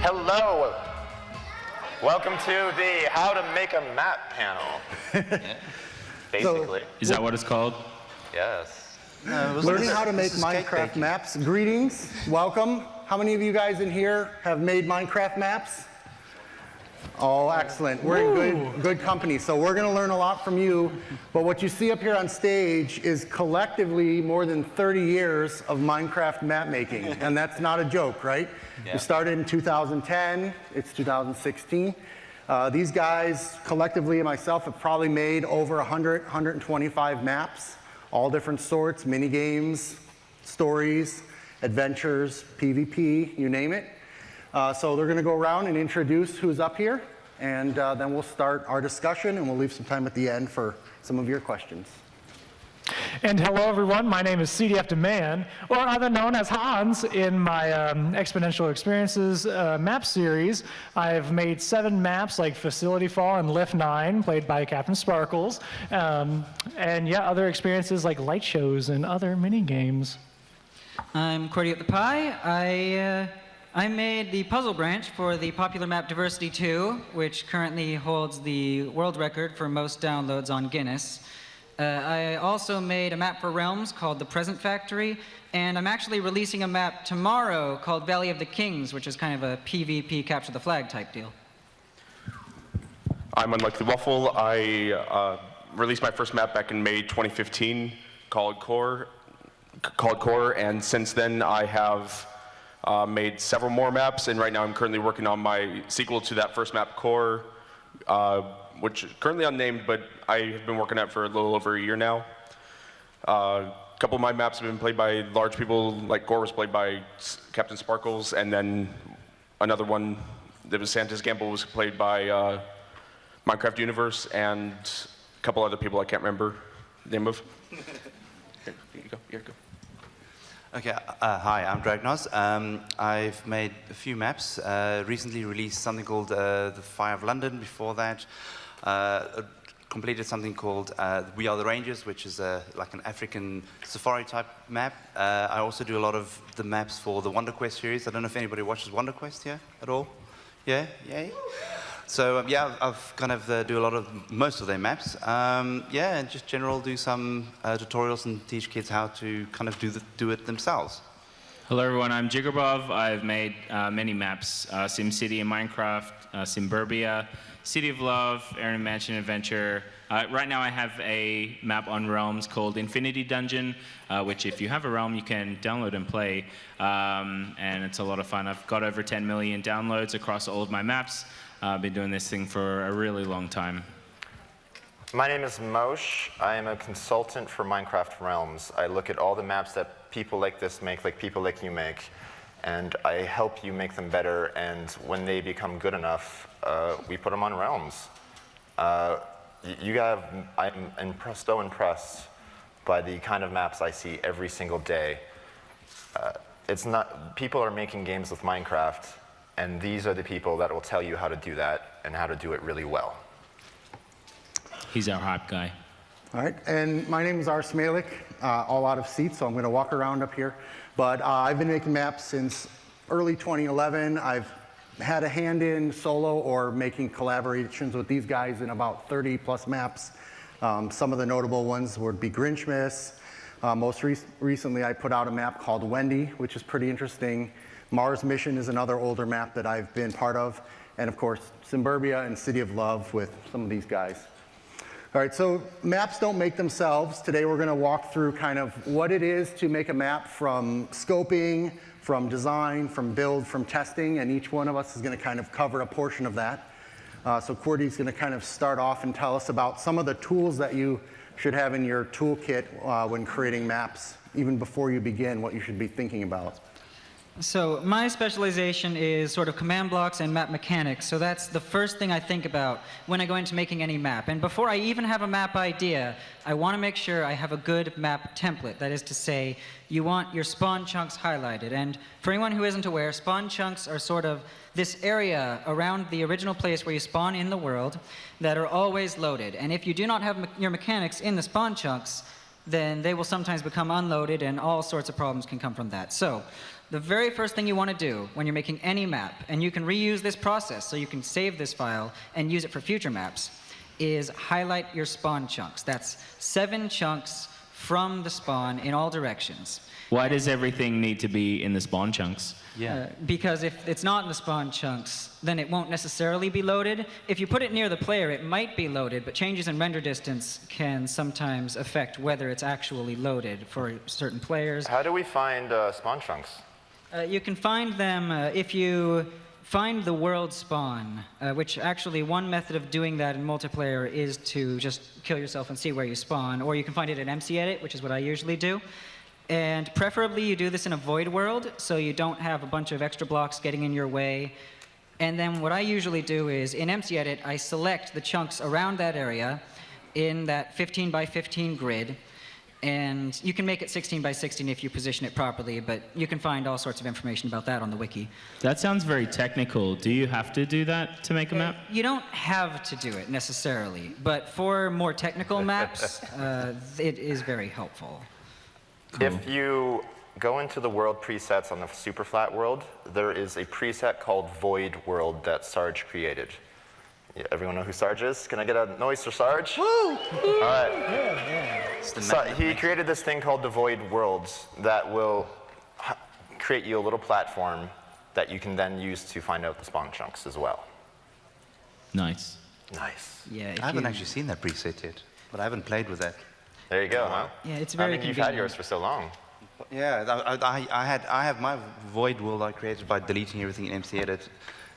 Hello. Welcome to the How to Make a Map panel. Basically. Is that what it's called? Yes. Learning how to make Minecraft maps. Greetings, welcome. How many of you guys in here have made Minecraft maps? Oh, excellent. We're in good company. So we're going to learn a lot from you. But what you see up here on stage is collectively more than 30 years of Minecraft map making. And that's not a joke, right? Yeah. We started in 2010. It's 2016. These guys, collectively and myself, have probably made over 125 maps, all different sorts, mini games, stories, adventures, PvP, you name it. So they're going to go around and introduce who's up here, and then we'll start our discussion, and we'll leave some time at the end for some of your questions. And hello, everyone. My name is CDF Demand, or other known as Hans. In my Exponential Experiences map series, I've made 7 maps like Facility Fall and Lift 9, played by Captain Sparkles, and yeah, other experiences like light shows and other mini games. I'm Cordy at the Pie. I made the puzzle branch for the popular map Diversity 2, which currently holds the world record for most downloads on Guinness. I also made a map for Realms called The Present Factory, and I'm actually releasing a map tomorrow called Valley of the Kings, which is kind of a PvP capture the flag type deal. I'm Unlikely Waffle. I released my first map back in May 2015 called Core, and since then I have made several more maps, and right now I'm currently working on my sequel to that first map, Core, which is currently unnamed, but I have been working at it for a little over a year now. A couple of my maps have been played by large people, like Core was played by Captain Sparkles, and then another one that was Santa's Gamble was played by Minecraft Universe, and a couple other people I can't remember the name of. Here you go. Okay, hi, I'm Dragnos. I've made a few maps. Recently released something called The Fire of London. Before that, completed something called We Are the Rangers, which is like an African safari type map. I also do a lot of the maps for the Wonder Quest series. I don't know if anybody watches Wonder Quest here at all. Yeah, yay. So yeah, I've kind of do a lot of most of their maps. Yeah, and just general do some tutorials and teach kids how to kind of do it themselves. Hello, everyone. I'm Jiggerbov. I've made many maps: SimCity and Minecraft, Simburbia, City of Love, Aaron Mansion Adventure. Right now, I have a map on Realms called Infinity Dungeon, which, if you have a Realm, you can download and play, and it's a lot of fun. I've got over 10 million downloads across all of my maps. I've been doing this thing for a really long time. My name is Moshe. I am a consultant for Minecraft Realms. I look at all the maps that people like this make, like people like you make, and I help you make them better, and when they become good enough, we put them on Realms. I'm so impressed by the kind of maps I see every single day. People are making games with Minecraft, and these are the people that will tell you how to do that and how to do it really well. He's our hype guy. All right, and my name is Ars Malik, all out of seats, so I'm going to walk around up here. But I've been making maps since early 2011. I've had a hand in solo or making collaborations with these guys in about 30 plus maps. Some of the notable ones would be Grinchmas. Most recently, I put out a map called Wendy, which is pretty interesting. Mars Mission is another older map that I've been part of. And of course, Simburbia and City of Love with some of these guys. All right, so maps don't make themselves. Today we're going to walk through kind of what it is to make a map from scoping, from design, from build, from testing, and each one of us is going to kind of cover a portion of that. So Cordy's going to kind of start off and tell us about some of the tools that you should have in your toolkit when creating maps, even before you begin, what you should be thinking about. So my specialization is sort of command blocks and map mechanics, so that's the first thing I think about when I go into making any map. And before I even have a map idea, I want to make sure I have a good map template. That is to say, you want your spawn chunks highlighted. And for anyone who isn't aware, spawn chunks are sort of this area around the original place where you spawn in the world that are always loaded. And if you do not have your mechanics in the spawn chunks, then they will sometimes become unloaded, and all sorts of problems can come from that. So the very first thing you want to do when you're making any map, and you can reuse this process, so you can save this file and use it for future maps, is highlight your spawn chunks. That's 7 chunks from the spawn in all directions. Why does everything need to be in the spawn chunks? Yeah. Because if it's not in the spawn chunks, then it won't necessarily be loaded. If you put it near the player, it might be loaded, but changes in render distance can sometimes affect whether it's actually loaded for certain players. How do we find spawn chunks? You can find them if you find the world spawn, which actually one method of doing that in multiplayer is to just kill yourself and see where you spawn, or you can find it in MCEdit, which is what I usually do. And preferably you do this in a void world, so you don't have a bunch of extra blocks getting in your way. And then what I usually do is, in MCEdit, I select the chunks around that area in that 15 by 15 grid. And you can make it 16 by 16 if you position it properly, but you can find all sorts of information about that on the wiki. That sounds very technical. Do you have to do that to make a map? You don't have to do it necessarily, but for more technical maps, it is very helpful. Cool. If you go into the world presets on the super flat world, there is a preset called Void World that Sarge created. Yeah, everyone know who Sarge is? Can I get a noise for Sarge? Woo! All right. So he created this thing called the Void Worlds that will create you a little platform that you can then use to find out the spawn chunks as well. Nice. Nice. Yeah, I haven't actually seen that preset yet, but I haven't played with that. There you go, huh? Yeah, it's very I mean, you've convenient. had yours for so long. Yeah, I have my void world I created by deleting everything in MCEdit,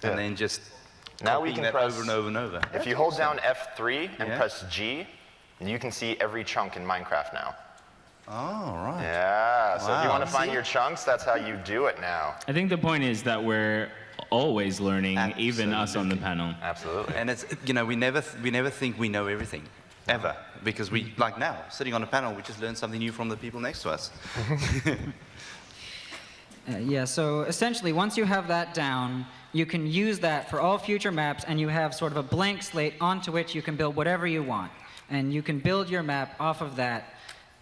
Yeah. and then just Now we copying can that press over and over and over. If you hold down F3 and Yeah. press G, you can see every chunk in Minecraft now. Oh, right. Yeah, so if you Wow. want to find your chunks, that's how you do it now. I think the point is that we're always learning, even us on the panel. Absolutely. And it's, you know, we never think we know everything, ever, because we, like now, sitting on a panel, we just learn something new from the people next to us. Yeah, so essentially, once you have that down, you can use that for all future maps, and you have sort of a blank slate onto which you can build whatever you want. And you can build your map off of that,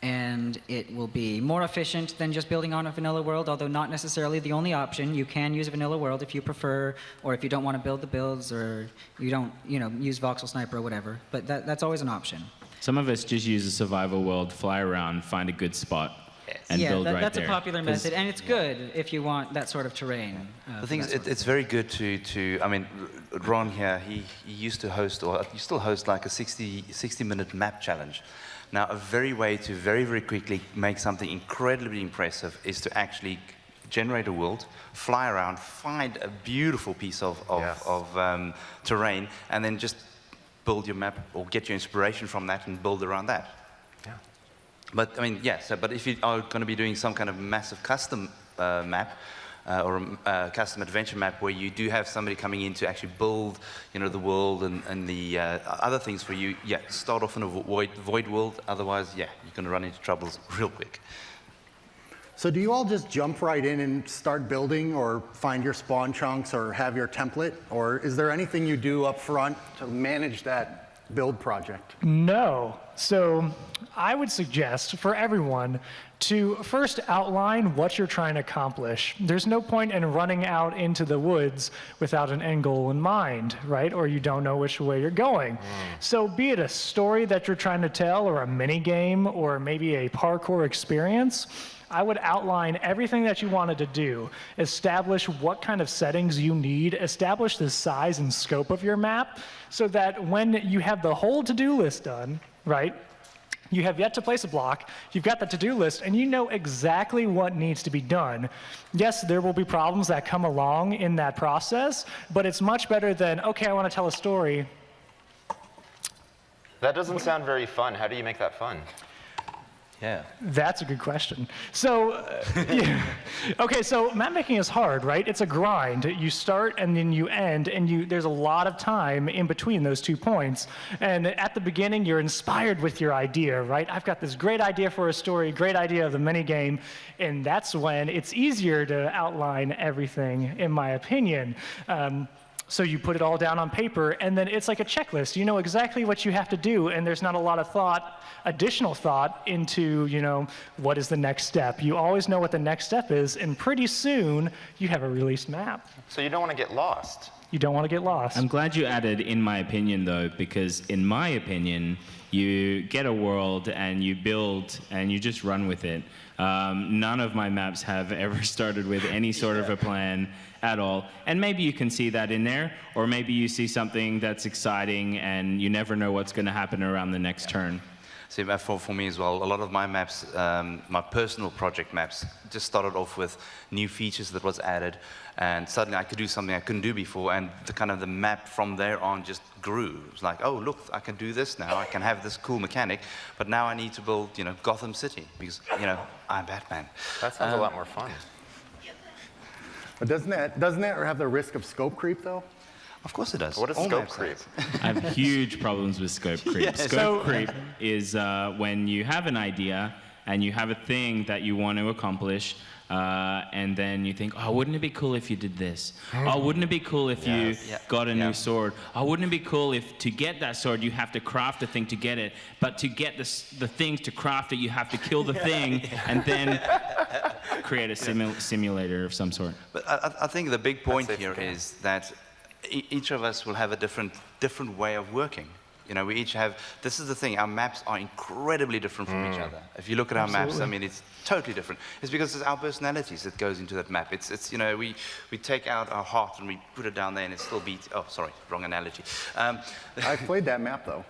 and it will be more efficient than just building on a vanilla world, although not necessarily the only option. You can use a vanilla world if you prefer, or if you don't want to build the builds, or you don't, use voxel sniper or whatever. But that's always an option. Some of us just use a survival world, fly around, find a good spot, and yeah, build right that's there. a popular 'Cause- method, and it's good if you want that sort of terrain. The thing is, it's very good to I mean, Ron here, he used to host, or he still hosts like a 60-minute map challenge. Now, a very way to very, very quickly make something incredibly impressive is to actually generate a world, fly around, find a beautiful piece of terrain, and then just build your map or get your inspiration from that and build around that. Yeah. But I mean, yeah. So, but if you are going to be doing some kind of massive custom map or a custom adventure map where you do have somebody coming in to actually build, the world and the other things for you, yeah, start off in a void world. Otherwise, yeah, you're going to run into troubles real quick. So do you all just jump right in and start building, or find your spawn chunks, or have your template? Or is there anything you do up front to manage that build project? No. So I would suggest for everyone to first outline what you're trying to accomplish. There's no point in running out into the woods without an end goal in mind, right? Or you don't know which way you're going. So be it a story that you're trying to tell, or a mini game, or maybe a parkour experience, I would outline everything that you wanted to do, establish what kind of settings you need, establish the size and scope of your map, so that when you have the whole to-do list done, right, you have yet to place a block, you've got the to-do list, and you know exactly what needs to be done. Yes, there will be problems that come along in that process, but it's much better than, okay, I want to tell a story. That doesn't sound very fun. How do you make that fun? Yeah. That's a good question. So, yeah. Okay, so map making is hard, right? It's a grind. You start and then you end, and there's a lot of time in between those 2 points. And at the beginning, you're inspired with your idea, right? I've got this great idea for a story, great idea of the minigame, and that's when it's easier to outline everything, in my opinion. So you put it all down on paper, and then it's like a checklist. You know exactly what you have to do, and there's not a lot of additional thought into, what is the next step. You always know what the next step is, and pretty soon you have a released map. So you don't want to get lost. You don't want to get lost. I'm glad you added "in my opinion" though, because in my opinion, you get a world and you build and you just run with it. None of my maps have ever started with any sort of a plan at all. And maybe you can see that in there, or maybe you see something that's exciting and you never know what's going to happen around the next turn. See, for me as well, a lot of my maps, my personal project maps, just started off with new features that was added, and suddenly I could do something I couldn't do before, and the map from there on just grew. It was like, oh, look, I can do this now, I can have this cool mechanic, but now I need to build, Gotham City, because, I'm Batman. That sounds a lot more fun. But doesn't that have the risk of scope creep, though? Of course it does. What is All scope maps creep? I have huge problems with scope creep. Yes. Scope creep is when you have an idea and you have a thing that you want to accomplish, and then you think, oh, wouldn't it be cool if you did this? Oh, wouldn't it be cool if you got a new sword? Oh, wouldn't it be cool if to get that sword you have to craft a thing to get it, but to get the thing to craft it you have to kill the thing and then create a simulator of some sort. But I think the big point here is that each of us will have a different way of working. We each have, this is the thing, our maps are incredibly different from each other. If you look at our maps, I mean, it's totally different. It's because it's our personalities that goes into that map. It's we take out our heart and we put it down there and it still beats, oh, sorry, wrong analogy. I've played that map, though.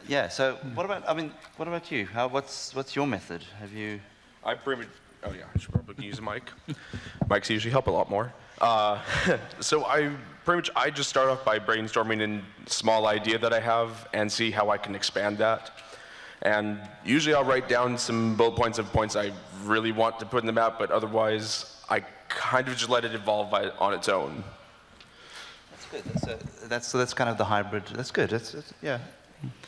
Yeah, so what about you? What's your method? Have you? I pretty much, oh yeah, I should probably use a mic. Mics usually help a lot more. So I just start off by brainstorming a small idea that I have and see how I can expand that. And usually I'll write down some bullet points of points I really want to put in the map, but otherwise I kind of just let it evolve on its own. That's good. That's kind of the hybrid. That's good. Yeah.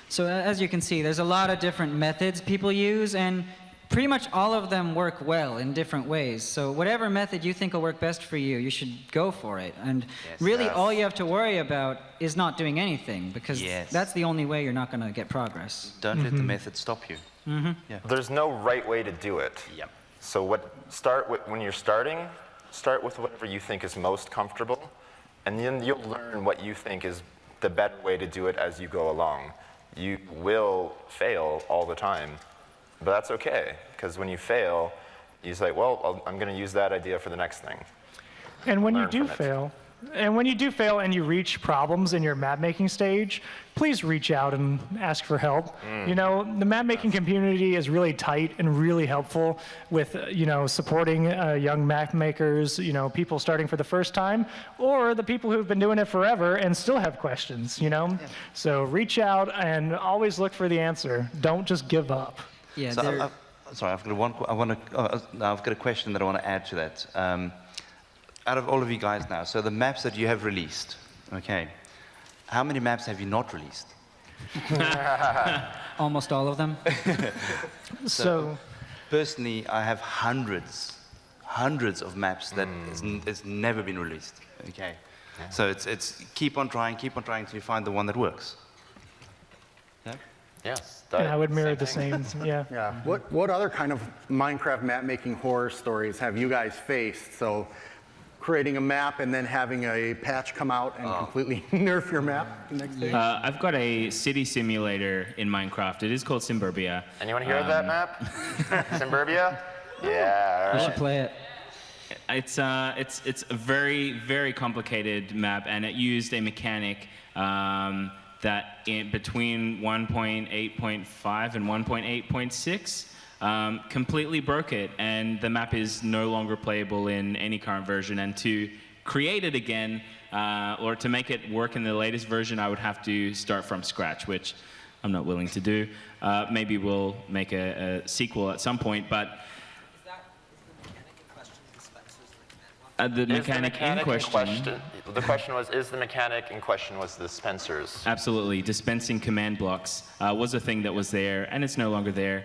So as you can see, there's a lot of different methods people use, and pretty much all of them work well in different ways. So whatever method you think will work best for you, you should go for it. And really all you have to worry about is not doing anything, because that's the only way you're not going to get progress. Don't let the method stop you. Yeah. There's no right way to do it. Yep. So when you're starting, start with whatever you think is most comfortable, and then you'll learn what you think is the better way to do it as you go along. You will fail all the time, but that's okay, because when you fail, you say, well, I'm going to use that idea for the next thing. And when you Learn do from it. fail, and you reach problems in your map making stage, please reach out and ask for help. The map making community is really tight and really helpful with supporting young map makers, people starting for the first time, or the people who've been doing it forever and still have questions. So reach out and always look for the answer. Don't just give up. Yeah. So sorry, I've got a question that I want to add to that. Out of all of you guys now, so the maps that you have released, okay, how many maps have you not released? Almost all of them. So personally, I have hundreds of maps that has never been released. Okay, so it's keep on trying till you find the one that works. Yeah. Yes. and I would mirror the same. Yeah. Yeah. What other kind of Minecraft map making horror stories have you guys faced? So creating a map and then having a patch come out and completely nerf your map the next day? I've got a city simulator in Minecraft. It is called Simburbia. Anyone hear of that map? Simburbia? Yeah. We should play it. It's a very, very complicated map, and it used a mechanic that between 1.8.5 and 1.8.6 completely broke it, and the map is no longer playable in any current version. And to create it again, or to make it work in the latest version, I would have to start from scratch, which I'm not willing to do. Maybe we'll make a sequel at some point, but the mechanic in question. The question was, is the mechanic in question was the dispensers? Absolutely. Dispensing command blocks was a thing that was there, and it's no longer there.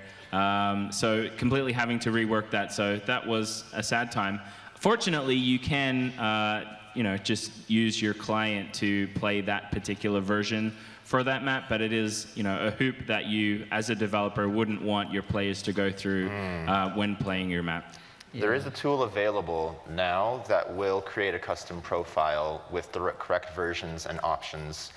So completely having to rework that. So that was a sad time. Fortunately, you can just use your client to play that particular version for that map, but it is a hoop that you, as a developer, wouldn't want your players to go through when playing your map. There is a tool available now that will create a custom profile with the correct versions and options.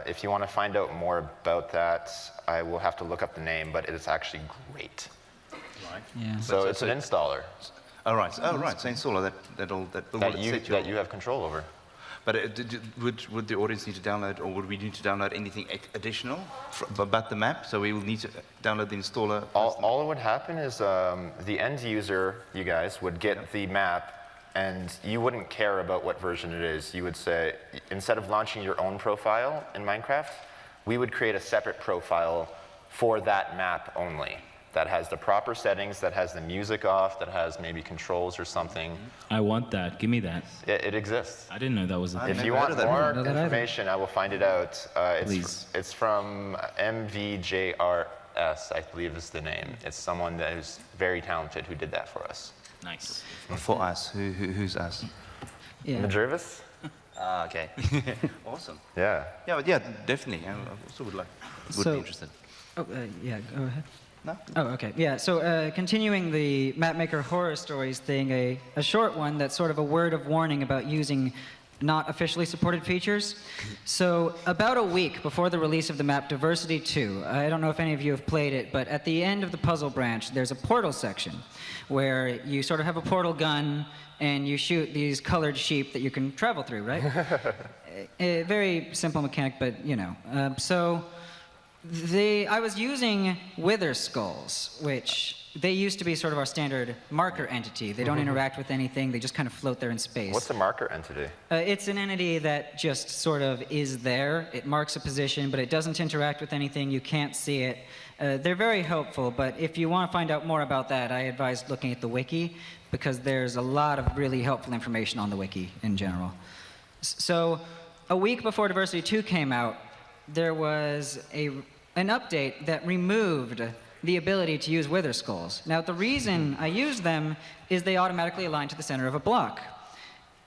If you want to find out more about that, I will have to look up the name, but it is actually great. Yeah. So it's an installer Oh, right. Oh, right. So installer that you have control over. But would the audience need to download, or would we need to download anything additional about the map? So we will need to download the installer. All that would happen is the end user, you guys, would get the map, and you wouldn't care about what version it is. You would say, instead of launching your own profile in Minecraft, we would create a separate profile for that map only, that has the proper settings, that has the music off, that has maybe controls or something. I want that. Give me that. It exists. I didn't know that was a thing. If you want more know that either. information, I will find it out. Please. It's from MVJRS, I believe is the name. It's someone that is very talented who did that for us. Nice. For us. Who's us? Yeah. Majervis? Ah, okay. Awesome. Yeah. Yeah, but yeah, definitely. I also would So- be interested. Oh, yeah, go ahead. No? Oh, okay. Yeah, so continuing the Mapmaker horror stories thing, a short one that's sort of a word of warning about using not officially supported features. So about a week before the release of the map Diversity 2, I don't know if any of you have played it, but at the end of the puzzle branch, there's a portal section where you sort of have a portal gun and you shoot these colored sheep that you can travel through, right? A very simple mechanic, but I was using wither skulls, which they used to be sort of our standard marker entity. They don't interact with anything. They just kind of float there in space. What's a marker entity? It's an entity that just sort of is there. It marks a position, but it doesn't interact with anything. You can't see it. They're very helpful, but if you want to find out more about that, I advise looking at the wiki, because there's a lot of really helpful information on the wiki in general. So a week before Diversity 2 came out, there was an update that removed the ability to use wither skulls. Now, the reason I used them is they automatically align to the center of a block.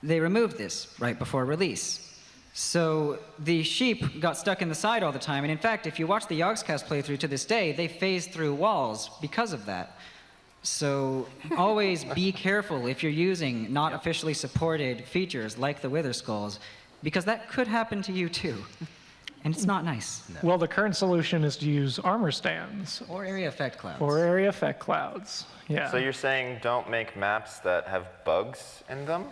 They removed this right before release. So the sheep got stuck in the side all the time, and in fact, if you watch the Yogscast playthrough to this day, they phase through walls because of that. So always be careful if you're using not officially supported features like the wither skulls, because that could happen to you too. And it's not nice. No. Well, the current solution is to use armor stands Or area effect clouds. or area effect clouds. Yeah. So you're saying don't make maps that have bugs in them?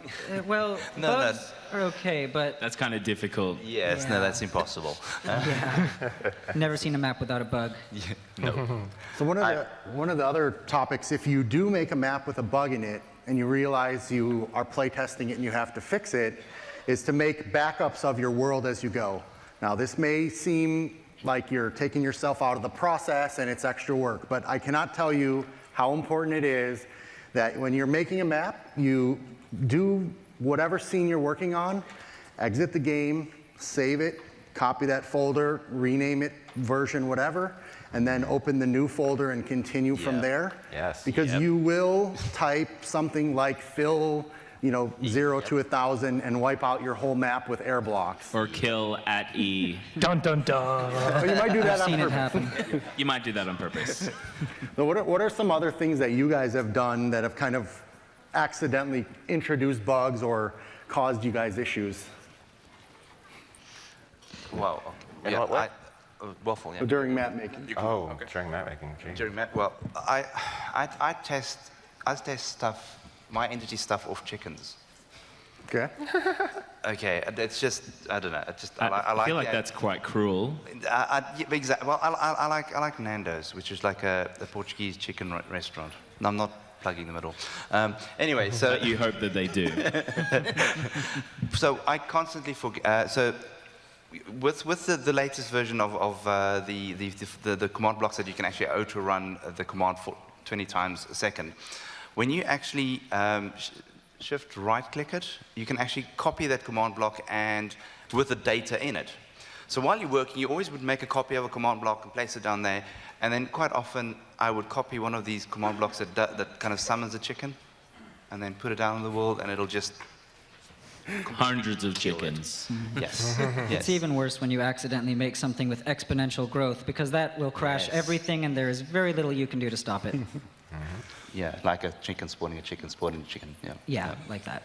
Well, No, bugs are okay, but That's kind of difficult. Yes, no, Yeah. that's impossible. yeah. Never seen a map without a bug. No. So one of the other topics, if you do make a map with a bug in it and you realize you are playtesting it and you have to fix it, is to make backups of your world as you go. Now, this may seem like you're taking yourself out of the process and it's extra work, but I cannot tell you how important it is that when you're making a map, you do whatever scene you're working on, exit the game, save it, copy that folder, rename it, version whatever, and then open the new folder and continue from there. Yes. Because you will type something like fill 0 to 1,000 and wipe out your whole map with air blocks. Or kill at E. Dun dun dun. Or you might do that I've on seen it purpose. happen. You might do that on purpose. So what are some other things that you guys have done that have kind of accidentally introduced bugs or caused you guys issues Well, In yeah, what way? waffle, yeah. during map making? Oh, during map making. Gee. During map, well, I test stuff, my entity stuff off chickens. Okay. Okay, it's just, I don't know, it's just, I I feel like the- that's quite cruel. Exactly. Well, I like Nando's, which is like a Portuguese chicken restaurant. No, I'm not plugging them at all. Anyway, so But you hope that they do. so I constantly forget. So with the latest version of the command blocks that you can actually auto run the command for 20 times a second, when you actually shift right click it, you can actually copy that command block and with the data in it. So while you're working, you always would make a copy of a command block and place it down there, and then quite often I would copy one of these command blocks that kind of summons a chicken. and then put it down on the wall, and it'll just Hundreds of chickens. yes. Yes. It's even worse when you accidentally make something with exponential growth, because that will crash Yes. everything, and there is very little you can do to stop it. Yeah, like a chicken spawning a chicken spawning a chicken. Yeah. Yeah, like that.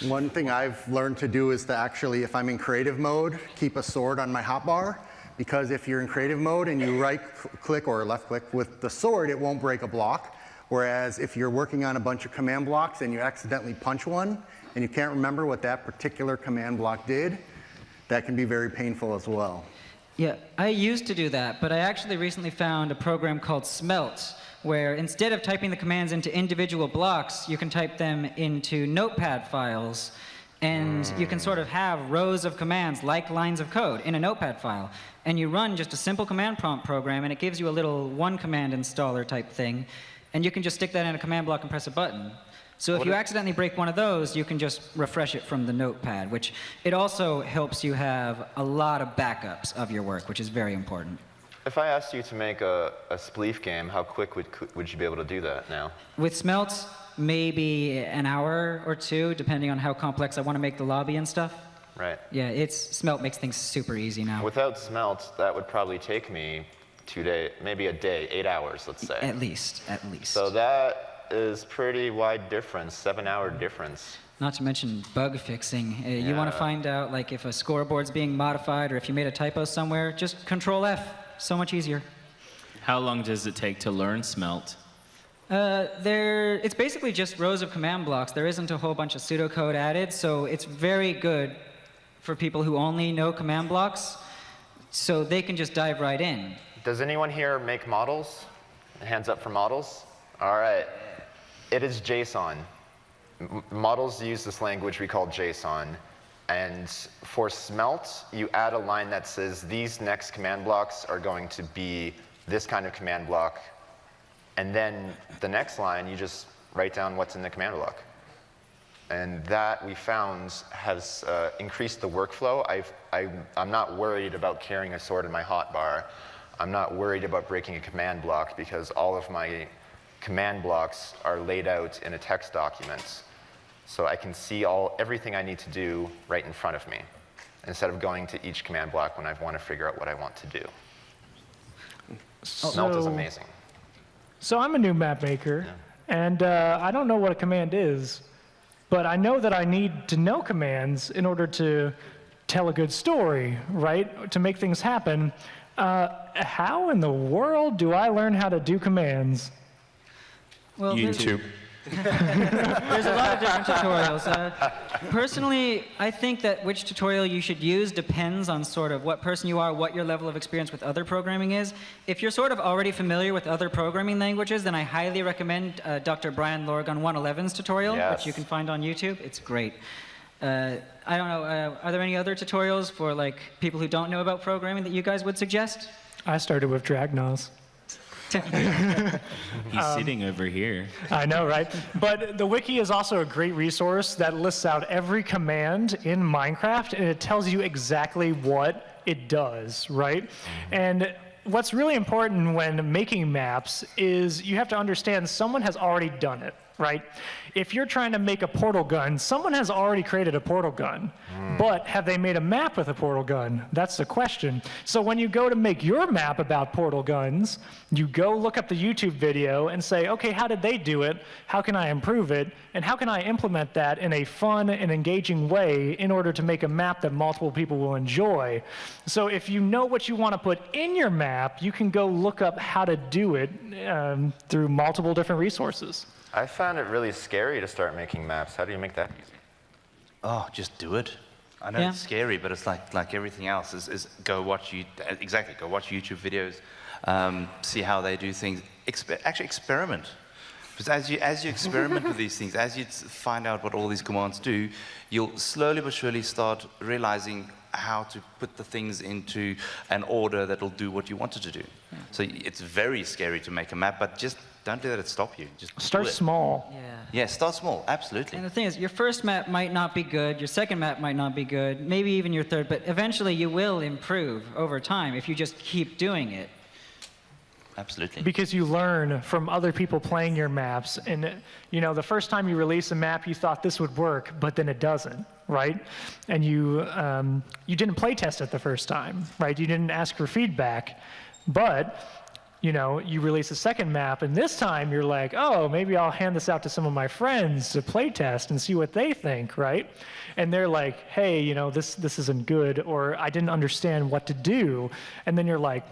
One thing I've learned to do is to actually, if I'm in creative mode, keep a sword on my hotbar, because if you're in creative mode and you right-click or left-click with the sword, it won't break a block. Whereas if you're working on a bunch of command blocks and you accidentally punch one, and you can't remember what that particular command block did, that can be very painful as well. Yeah, I used to do that, but I actually recently found a program called Smelt, where instead of typing the commands into individual blocks, you can type them into notepad files, and you can sort of have rows of commands like lines of code in a notepad file. And you run just a simple command prompt program, and it gives you a little one command installer type thing, and you can just stick that in a command block and press a button. So if you accidentally break one of those, you can just refresh it from the notepad, which it also helps you have a lot of backups of your work, which is very important. If I asked you to make a spleef game, how quick would you be able to do that now? With Smelt, maybe an hour or two, depending on how complex I want to make the lobby and stuff. Right. Yeah, Smelt makes things super easy now. Without Smelt, that would probably take me 2 days, maybe a day, 8 hours, let's say. At least. So that is pretty wide difference, 7-hour difference. Not to mention bug fixing. You want to Yeah. find out like if a scoreboard's being modified or if you made a typo somewhere, just Control F. So much easier. How long does it take to learn Smelt? It's basically just rows of command blocks. There isn't a whole bunch of pseudocode added, so it's very good for people who only know command blocks, so they can just dive right in. Does anyone here make models? Hands up for models. All right. It is JSON. Models use this language we call JSON. And for Smelt, you add a line that says these next command blocks are going to be this kind of command block. And then the next line, you just write down what's in the command block. And that, we found, has increased the workflow. I'm not worried about carrying a sword in my hotbar. I'm not worried about breaking a command block because all of my command blocks are laid out in a text document. So I can see everything I need to do right in front of me, instead of going to each command block when I want to figure out what I want to do. Smelt is amazing. So I'm a new map maker, and I don't know what a command is, but I know that I need to know commands in order to tell a good story, right? To make things happen. How in the world do I learn how to do commands? Well, YouTube. There's a lot of different tutorials. Personally, I think that which tutorial you should use depends on sort of what person you are, what your level of experience with other programming is. If you're sort of already familiar with other programming languages, then I highly recommend Dr. Brian Lorg on 111's tutorial, which you can find on YouTube. It's great. I don't know, are there any other tutorials for like people who don't know about programming that you guys would suggest? I started with Dragnos. He's sitting over here. I know, right? But the wiki is also a great resource that lists out every command in Minecraft, and it tells you exactly what it does, right? And what's really important when making maps is you have to understand someone has already done it, right? If you're trying to make a portal gun, someone has already created a portal gun. But have they made a map with a portal gun? That's the question. So when you go to make your map about portal guns, you go look up the YouTube video and say, okay, how did they do it? How can I improve it? And how can I implement that in a fun and engaging way in order to make a map that multiple people will enjoy? So if you know what you want to put in your map, you can go look up how to do it through multiple different resources. I found it really scary to start making maps. How do you make that easy? Oh, just do it. I know it's scary, but it's like everything else. Is go watch go watch YouTube videos, see how they do things. Actually experiment. Because as you experiment with these things, as you find out what all these commands do, you'll slowly but surely start realizing how to put the things into an order that'll do what you wanted to do. Yeah. So it's very scary to make a map, but just don't let it stop you. Just start small. Yeah, start small, absolutely. And the thing is, your first map might not be good, your second map might not be good, maybe even your third, but eventually you will improve over time if you just keep doing it. Absolutely. Because you learn from other people playing your maps. And, you know, the first time you release a map, you thought this would work, but then it doesn't, right? And you didn't play test it the first time, right? You didn't ask for feedback. But, you know, you release a second map, and this time you're like, oh, maybe I'll hand this out to some of my friends to play test and see what they think, right? And they're like, hey, you know, this isn't good, or I didn't understand what to do. And then you're like,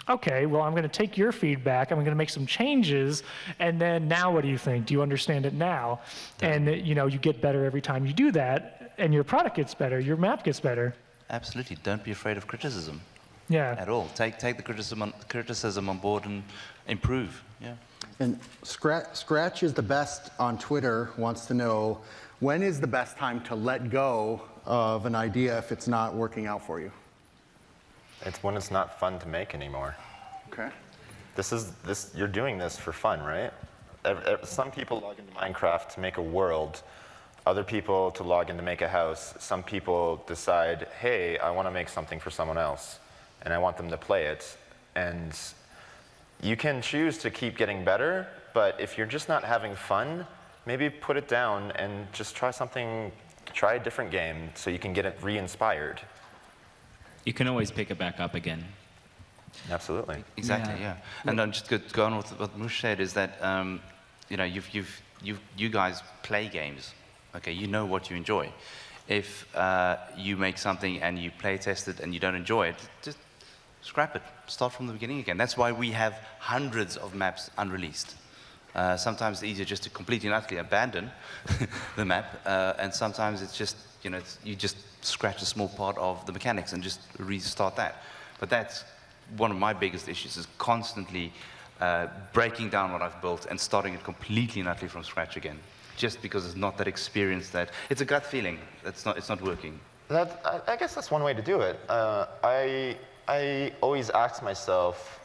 okay, well, I'm going to take your feedback, I'm going to make some changes, and then now what do you think? Do you understand it now? And, you know, you get better every time you do that, and your product gets better, your map gets better. Absolutely. Don't be afraid of criticism. Yeah. At all. Take the criticism on board and improve. Yeah. And Scratch is the best on Twitter, wants to know, when is the best time to let go of an idea if it's not working out for you? It's when it's not fun to make anymore. Okay. You're doing this for fun, right? Some people log into Minecraft to make a world. Other people to log in to make a house. Some people decide, hey, I want to make something for someone else, and I want them to play it. And you can choose to keep getting better, but if you're just not having fun, maybe put it down and just try a different game so you can get it re-inspired. You can always pick it back up again. Absolutely. Exactly. Yeah. And then just go on with what Moosh said is that you know, you guys play games. Okay, you know what you enjoy. If you make something and you play test it and you don't enjoy it, just scrap it. Start from the beginning again. That's why we have hundreds of maps unreleased. Sometimes it's easier just to completely and utterly abandon the map, and sometimes it's just, you know, you just scratch a small part of the mechanics and just restart that. But that's one of my biggest issues, is constantly breaking down what I've built and starting it completely and utterly from scratch again, just because it's not that experience that, it's a gut feeling, it's not working. I guess that's one way to do it. I always ask myself,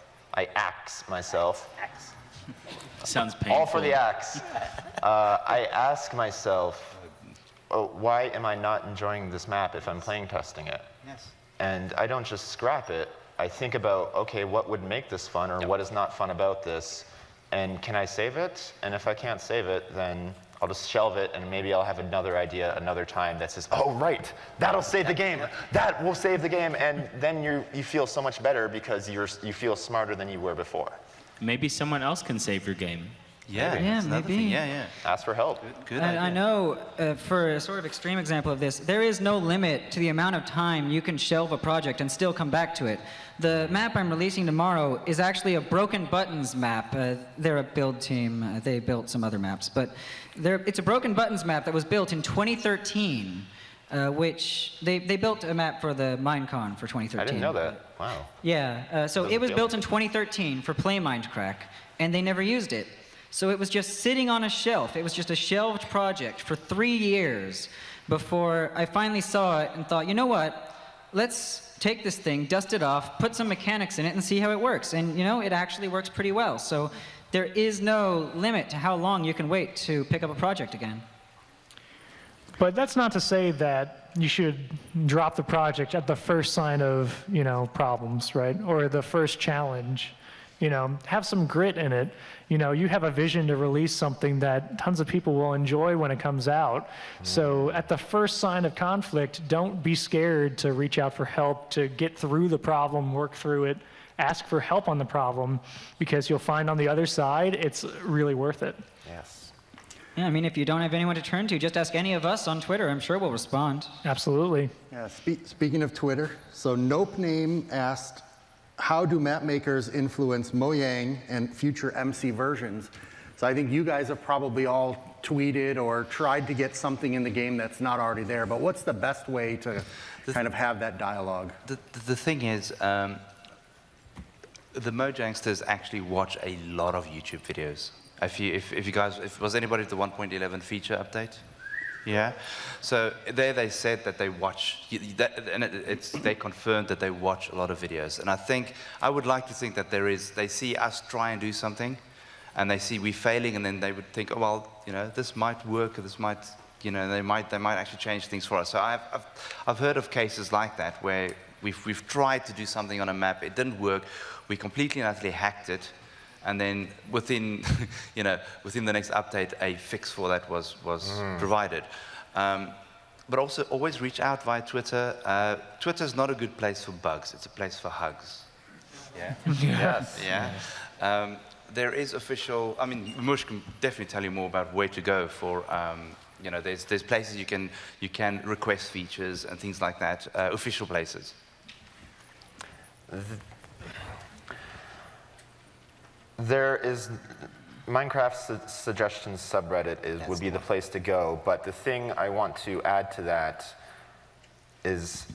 Sounds painful. all for the axe. I ask myself, oh, why am I not enjoying this map if I'm playing testing it? Yes. And I don't just scrap it. I think about, okay, what would make this fun, or what is not fun about this? And can I save it? And if I can't save it, then I'll just shelve it, and maybe I'll have another idea another time that says, oh, right, that'll save the game. That will save the game. And then you feel so much better because you feel smarter than you were before. Maybe someone else can save your game. Yeah, Yeah, that's another maybe. thing. Yeah. Ask for help. Good And idea. I know, for a sort of extreme example of this, there is no limit to the amount of time you can shelve a project and still come back to it. The map I'm releasing tomorrow is actually a Broken Buttons map. They're a build team. They built some other maps. But it's a Broken Buttons map that was built in 2013, which they built a map for the MINECON for 2013. I didn't know that. Wow. Yeah, so it was deal. built in 2013 for Play Minecraft, and they never used it. So it was just sitting on a shelf. It was just a shelved project for 3 years before I finally saw it and thought, you know what? Let's take this thing, dust it off, put some mechanics in it, and see how it works. And, you know, it actually works pretty well. So there is no limit to how long you can wait to pick up a project again. But that's not to say that you should drop the project at the first sign of, you know, problems, right? Or the first challenge. You know, have some grit in it. You know, you have a vision to release something that tons of people will enjoy when it comes out. So at the first sign of conflict, don't be scared to reach out for help, to get through the problem, work through it, ask for help on the problem, because you'll find on the other side, it's really worth it. Yes. Yeah, I mean, if you don't have anyone to turn to, just ask any of us on Twitter. I'm sure we'll respond. Absolutely. Yeah, speaking of Twitter, so Nope Name asked, how do map makers influence Mojang and future MC versions? So I think you guys have probably all tweeted or tried to get something in the game that's not already there, but what's the best way to kind of have that dialogue? The thing is, the Mojangsters actually watch a lot of YouTube videos. If you guys, was anybody at the 1.11 feature update? Yeah. So there they said that they watch, and they confirmed that they watch a lot of videos. And I would like to think that they see us try and do something, and they see we failing, and then they would think, oh, well, you know, this might work, or this might, you know, they might actually change things for us. So I've heard of cases like that where we've tried to do something on a map, it didn't work, we completely and utterly hacked it, and then within, within the next update, a fix for that was provided. But also always reach out via Twitter. Twitter's not a good place for bugs, it's a place for hugs. Yeah? Yes. Yeah. There is official, I mean, Mush can definitely tell you more about where to go for, there's places you can request features and things like that, official places. There is Minecraft suggestions subreddit would be the place to go, but the thing I want to add to that is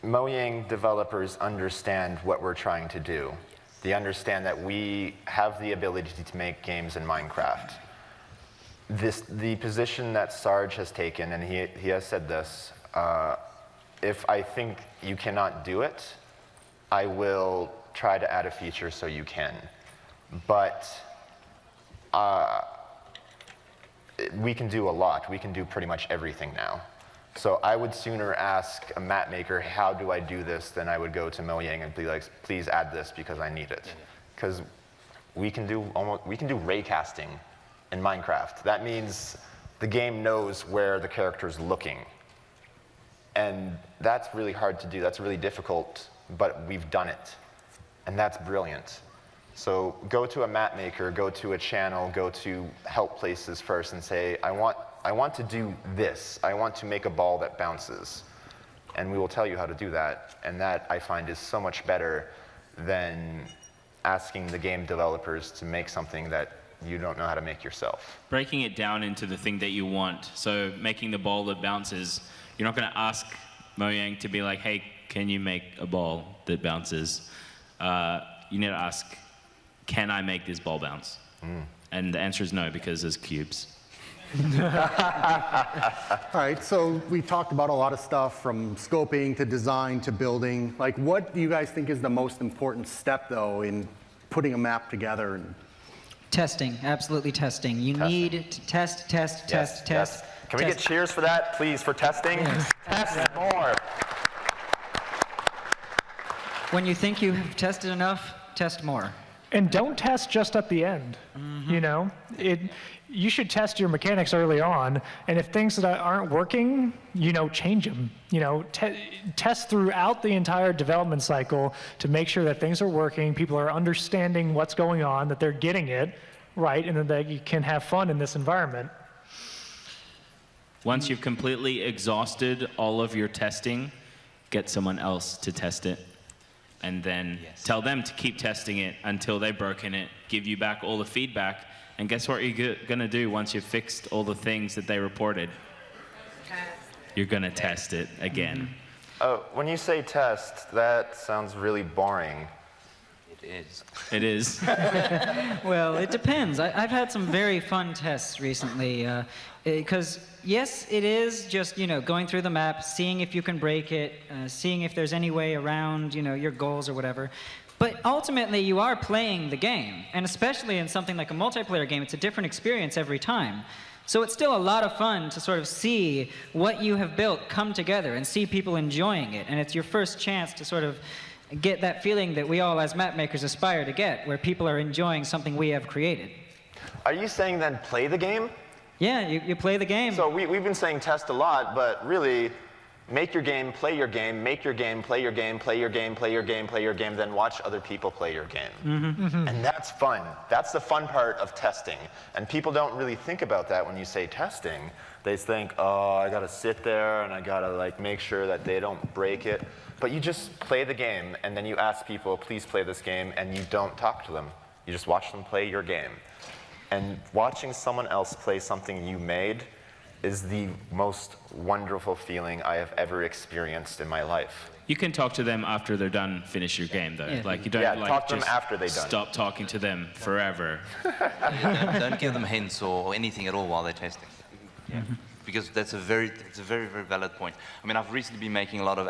Mojang developers understand what we're trying to do. They understand that we have the ability to make games in Minecraft. The position that Sarge has taken, and he has said this, if I think you cannot do it, I will try to add a feature so you can. But we can do a lot. We can do pretty much everything now. So I would sooner ask a map maker, how do I do this, than I would go to Mojang and be like, please add this because I need it. Because we can do ray casting in Minecraft. That means the game knows where the character's looking. And that's really hard to do. That's really difficult, but we've done it. And that's brilliant. So go to a map maker, go to a channel, go to help places first and say, I want to do this. I want to make a ball that bounces. And we will tell you how to do that. And that, I find, is so much better than asking the game developers to make something that you don't know how to make yourself. Breaking it down into the thing that you want. So making the ball that bounces, you're not going to ask Mojang to be like, hey, can you make a ball that bounces? You need to ask, can I make this ball bounce? And the answer is no, because there's cubes. All right, so we talked about a lot of stuff from scoping to design to building. Like, what do you guys think is the most important step, though, in putting a map together? Testing, absolutely testing. You need to test. Can we get cheers for that, please, for testing? Yes. Test more. When you think you have tested enough, test more. And don't test just at the end. You know, you should test your mechanics early on, and if things that aren't working, change them. Test throughout the entire development cycle to make sure that things are working, people are understanding what's going on, that they're getting it right, and that you can have fun in this environment. Once you've completely exhausted all of your testing, get someone else to test it. And then tell them to keep testing it until they've broken it, give you back all the feedback, and guess what you're going to do once you've fixed all the things that they reported? You're going to test it again. When you say test, that sounds really boring. It is. It is. Well, it depends. I've had some very fun tests recently, because yes, it is just going through the map, seeing if you can break it, seeing if there's any way around your goals or whatever. But ultimately, you are playing the game, and especially in something like a multiplayer game, it's a different experience every time. So it's still a lot of fun to sort of see what you have built come together and see people enjoying it, and it's your first chance to sort of get that feeling that we all as map makers aspire to get, where people are enjoying something we have created. Are you saying then play the game? Yeah, you play the game. So we've been saying test a lot, but really, make your game, play your game, make your game, play your game, play your game, play your game, play your game, then watch other people play your game. And that's fun. That's the fun part of testing. And people don't really think about that when you say testing. They think, oh, I gotta sit there and I gotta make sure that they don't break it. But you just play the game, and then you ask people, please play this game, and you don't talk to them. You just watch them play your game. And watching someone else play something you made is the most wonderful feeling I have ever experienced in my life. You can talk to them after they're done, finish your game, though. Yeah. You don't talk to them just after they're done. Stop talking to them forever. Don't give them hints or anything at all while they're testing. Because it's a very, very valid point. I mean, I've recently been making a lot of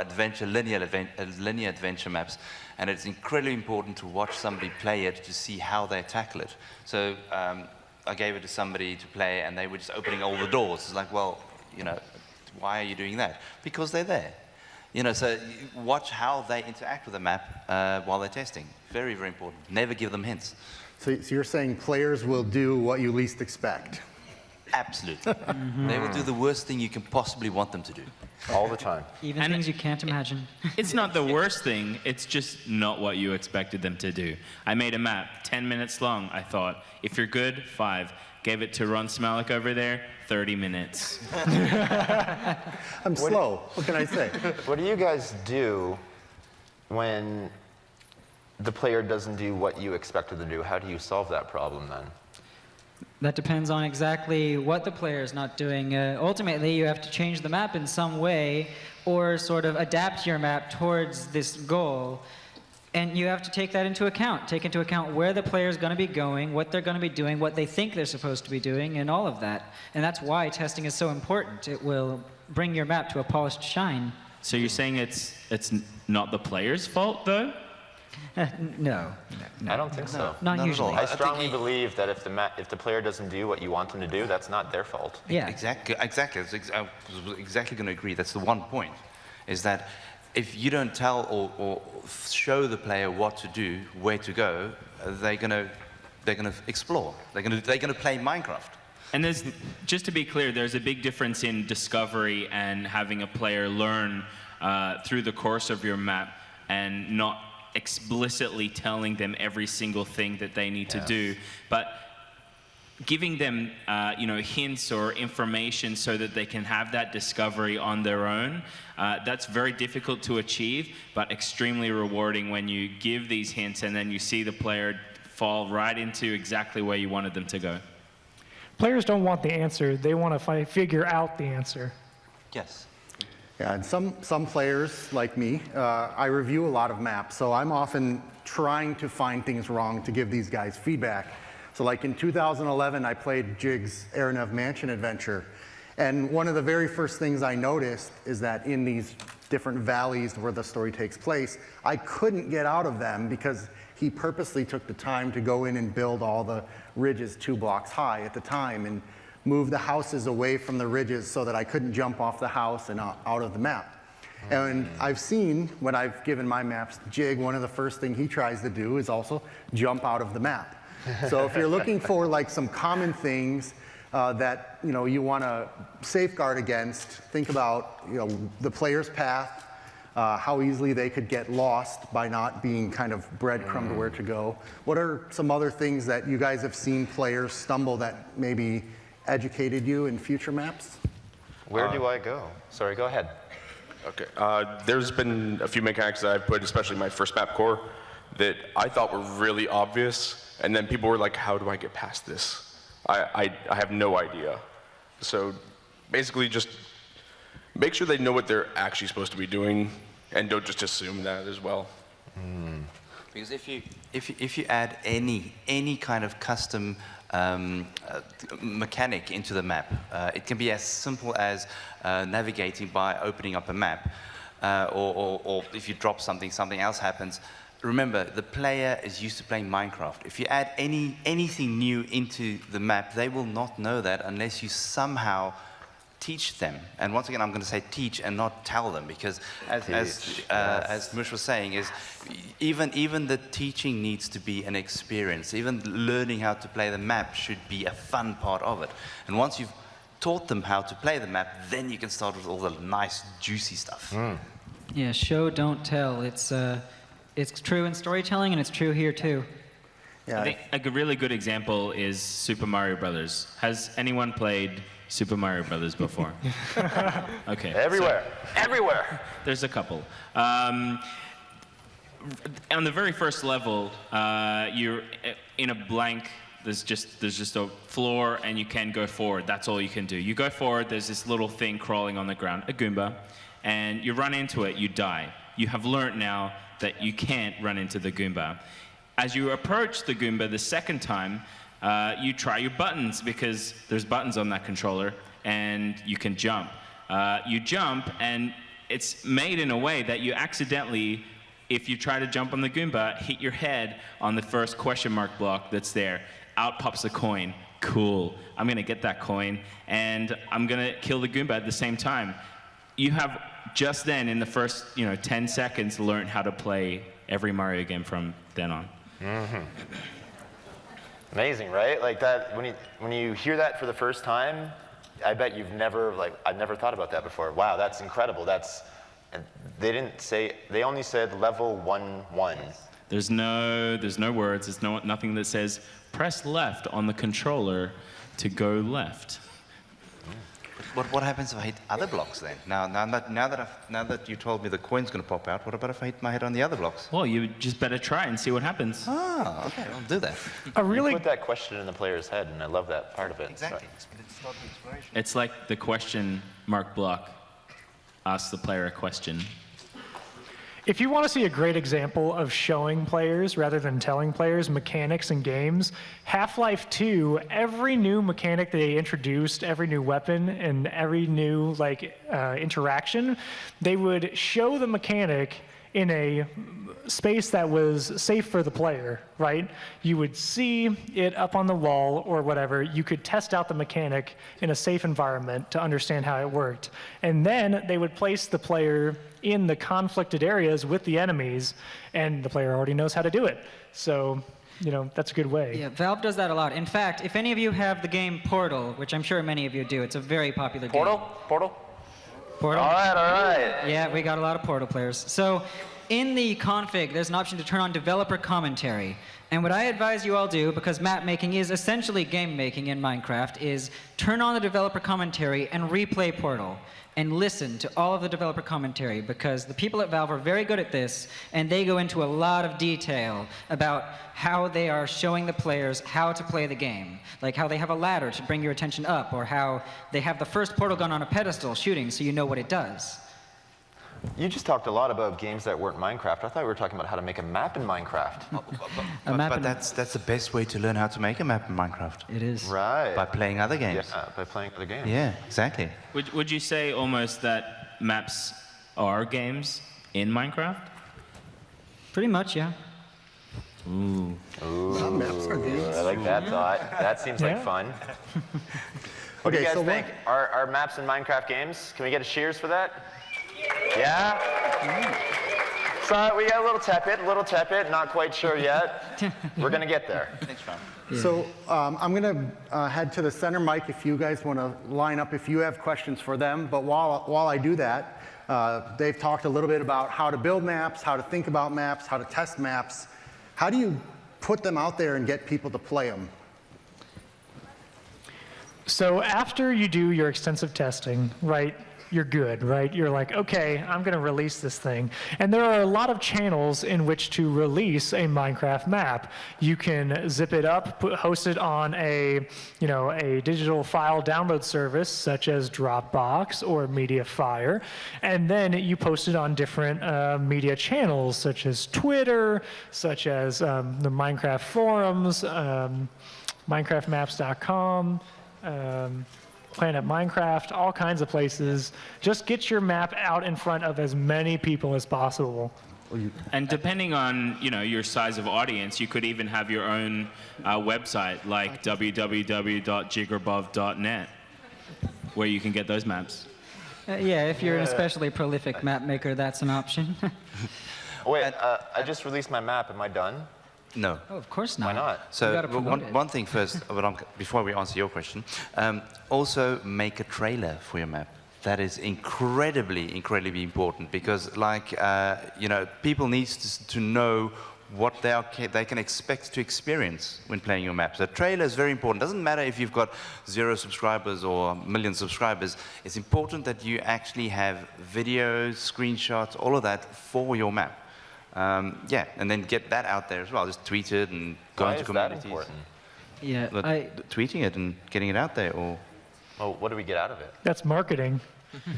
linear adventure maps, and it's incredibly important to watch somebody play it to see how they tackle it. So I gave it to somebody to play, and they were just opening all the doors. It's like, well, why are you doing that? Because they're there. You know, so watch how they interact with the map while they're testing. Very, very important. Never give them hints. So you're saying players will do what you least expect? Absolutely. They will do the worst thing you can possibly want them to do. All the time. Even And things you can't imagine. It's not the worst thing, it's just not what you expected them to do. I made a map, 10 minutes long, I thought. If you're good, 5. Gave it to Ron Smelik over there, 30 minutes. I'm slow. What can I say? What do you guys do when the player doesn't do what you expected them to do? How do you solve that problem then? That depends on exactly what the player is not doing. Ultimately, you have to change the map in some way or sort of adapt your map towards this goal. And you have to take that into account. Take into account where the player is going to be going, what they're going to be doing, what they think they're supposed to be doing, and all of that. And that's why testing is so important. It will bring your map to a polished shine. So you're saying it's not the player's fault, though? No. I don't think so. Not Not at usually. all. I I think strongly believe that if the player doesn't do what you want them to do, that's not their fault. Yeah. Exactly. I was exactly going to agree. That's the one point, is that if you don't tell or show the player what to do, where to go, they're gonna explore. They're gonna play Minecraft. And there's, just to be clear, there's a big difference in discovery and having a player learn through the course of your map and not explicitly telling them every single thing that they need to do, but giving them hints or information so that they can have that discovery on their own. That's very difficult to achieve, but extremely rewarding when you give these hints and then you see the player fall right into exactly where you wanted them to go. Players don't want the answer. They want to figure out the answer. Yes. Yeah, and some players, like me, I review a lot of maps, so I'm often trying to find things wrong to give these guys feedback. So like in 2011, I played Jig's Arenev Mansion Adventure, and one of the very first things I noticed is that in these different valleys where the story takes place, I couldn't get out of them because he purposely took the time to go in and build all the ridges 2 blocks high at the time and move the houses away from the ridges so that I couldn't jump off the house and out of the map. And I've seen, when I've given my maps to Jig, one of the first things he tries to do is also jump out of the map. So if you're looking for like some common things that you want to safeguard against, think about the player's path, how easily they could get lost by not being kind of breadcrumbed where to go. What are some other things that you guys have seen players stumble that maybe educated you in future maps? Where do I go? Sorry, go ahead. Okay. There's been a few mechanics that I've put, especially my first map core, that I thought were really obvious, and then people were like, how do I get past this? I have no idea. So basically just make sure they know what they're actually supposed to be doing, and don't just assume that as well. Because if you add any kind of custom mechanic into the map, it can be as simple as navigating by opening up a map, or if you drop something, something else happens. Remember, the player is used to playing Minecraft. If you add anything new into the map, they will not know that unless you somehow teach them. And once again, I'm going to say teach and not tell them, because as Mush was saying, is even the teaching needs to be an experience. Even learning how to play the map should be a fun part of it. And once you've taught them how to play the map, then you can start with all the nice, juicy stuff. Yeah, show, don't tell. It's true in storytelling, and it's true here too. Yeah, I think a really good example is Super Mario Brothers. Has anyone played Super Mario Brothers before? Okay. Everywhere. So, Everywhere. there's a couple. On the very first level, you're in a blank. There's just a floor, and you can go forward. That's all you can do. You go forward. There's this little thing crawling on the ground, a Goomba, and you run into it. You die. You have learnt now that you can't run into the Goomba. As you approach the Goomba the second time, you try your buttons, because there's buttons on that controller, and you can jump. You jump, and it's made in a way that you accidentally, if you try to jump on the Goomba, hit your head on the first question mark block that's there. Out pops a coin. Cool. I'm going to get that coin, and I'm going to kill the Goomba at the same time. You have just then, in the first 10 seconds, learned how to play every Mario game from then on. Amazing, right? Like that, when you hear that for the first time, I bet you've never, I've never thought about that before. Wow, that's incredible. And they only said level 1-1. There's no words. There's nothing that says press left on the controller to go left. What happens if I hit other blocks then? Now that you told me the coin's going to pop out, what about if I hit my head on the other blocks? Well, you just better try and see what happens. Ah, okay, I'll do that. You put that question in the player's head, and I love that part of it. Exactly. So- It's like the question Mark Block asks the player a question. If you want to see a great example of showing players rather than telling players mechanics in games, Half-Life 2, every new mechanic they introduced, every new weapon, and every new interaction, they would show the mechanic in a space that was safe for the player, right? You would see it up on the wall or whatever. You could test out the mechanic in a safe environment to understand how it worked. And then they would place the player in the conflicted areas with the enemies, and the player already knows how to do it. So, that's a good way. Yeah, Valve does that a lot. In fact, if any of you have the game Portal, which I'm sure many of you do, it's a very popular game. Portal? Portal? All right. Yeah, we got a lot of Portal players. So in the config, there's an option to turn on developer commentary. And what I advise you all do, because map making is essentially game making in Minecraft, is turn on the developer commentary and replay Portal. And listen to all of the developer commentary, because the people at Valve are very good at this, and they go into a lot of detail about how they are showing the players how to play the game. Like how they have a ladder to bring your attention up, or how they have the first portal gun on a pedestal shooting so you know what it does. You just talked a lot about games that weren't Minecraft. I thought we were talking about how to make a map in Minecraft. But that's the best way to learn how to make a map in Minecraft. It is. Right. By playing other games. Yeah, by playing other games. Yeah, exactly. Would you say almost that maps are games in Minecraft? Pretty much, yeah. Ooh. Maps are games. I like that thought. That seems like fun. What do you guys think? Are maps in Minecraft games? Can we get a cheers for that? Yeah? So we got a little tepid, not quite sure yet. We're going to get there. Thanks, Ron. Yeah. So I'm going to head to the center mic if you guys want to line up if you have questions for them. But while I do that, they've talked a little bit about how to build maps, how to think about maps, how to test maps. How do you put them out there and get people to play them? So after you do your extensive testing, right, you're good, right? You're like, okay, I'm going to release this thing. And there are a lot of channels in which to release a Minecraft map. You can zip it up, host it on a digital file download service such as Dropbox or Mediafire, and then you post it on different media channels such as Twitter, such as the Minecraft forums, MinecraftMaps.com, Planet Minecraft, all kinds of places. Just get your map out in front of as many people as possible. And depending on your size of audience, you could even have your own website like www.jiggerbov.net, where you can get those maps. Yeah, if you're an especially prolific map maker, that's an option. Wait, I just released my map. Am I done? No. Oh, of course not. Why not? You So gotta promote it. one thing first, before we answer your question, also make a trailer for your map. That is incredibly important, because people need to know what they can expect to experience when playing your map. So a trailer is very important. Doesn't matter if you've got 0 subscribers or 1 million subscribers. It's important that you actually have videos, screenshots, all of that for your map. And then get that out there as well. Just tweet it and go Why into is communities. that important? Yeah, But tweeting it and getting it out there, or Well, what do we get out of it? That's marketing.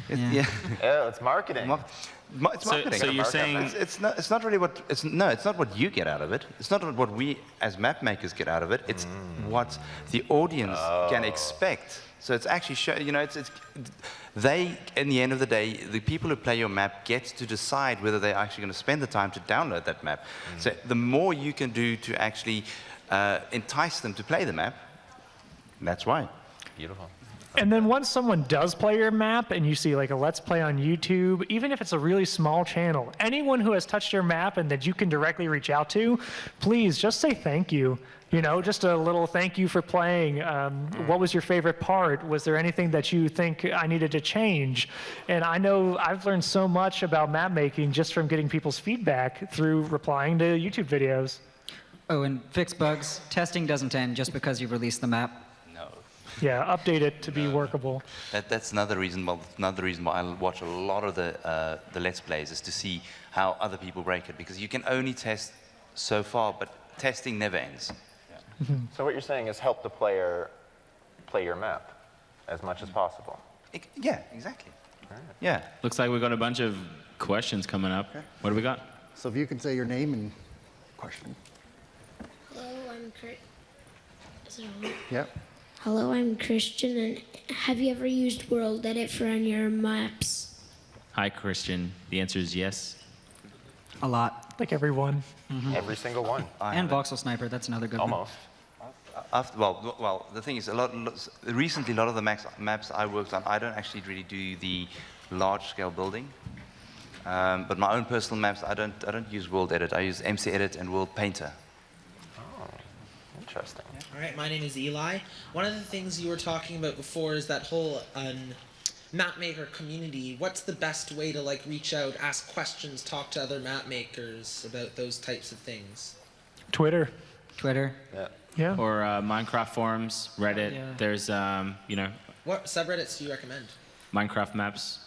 yeah. Oh, it's marketing. It's marketing. So you're saying It's not really what it's not what you get out of it. It's not what we as map makers get out of it. It's what the audience can expect. So it's actually they, in the end of the day, the people who play your map get to decide whether they're actually going to spend the time to download that map. So the more you can do to actually entice them to play the map, that's why. Beautiful. And then once someone does play your map and you see like a Let's Play on YouTube, even if it's a really small channel, anyone who has touched your map and that you can directly reach out to, please just say thank you. You know, just a little thank you for playing. What was your favorite part? Was there anything that you think I needed to change? And I know I've learned so much about map making just from getting people's feedback through replying to YouTube videos. Oh, and fix bugs. Testing doesn't end just because you've released the map. No. Yeah, update it to be workable. That's another reason. Well, another reason why I watch a lot of the Let's Plays is to see how other people break it, because you can only test so far, but testing never ends. So what you're saying is help the player play your map as much as possible. Yeah, exactly. Yeah. Looks like we've got a bunch of questions coming up. Okay. What do we got? So if you can say your name and question. Hello, I'm Is it on? Yep. Hello, I'm Christian, and have you ever used World Edit for on your maps? Hi, Christian. The answer is yes. A lot. Like everyone. Every single one. And Voxel Sniper, that's another good one. Almost. Well, the thing is, recently, a lot of the maps I worked on, I don't actually really do the large-scale building. But my own personal maps, I don't use World Edit. I use MC Edit and World Painter. Oh, interesting. All right, my name is Eli. One of the things you were talking about before is that whole map maker community. What's the best way to like reach out, ask questions, talk to other map makers about those types of things? Twitter. Twitter. Yeah. Yeah. Or Minecraft forums, Reddit. Yeah. There's, What subreddits do you recommend? Minecraft maps.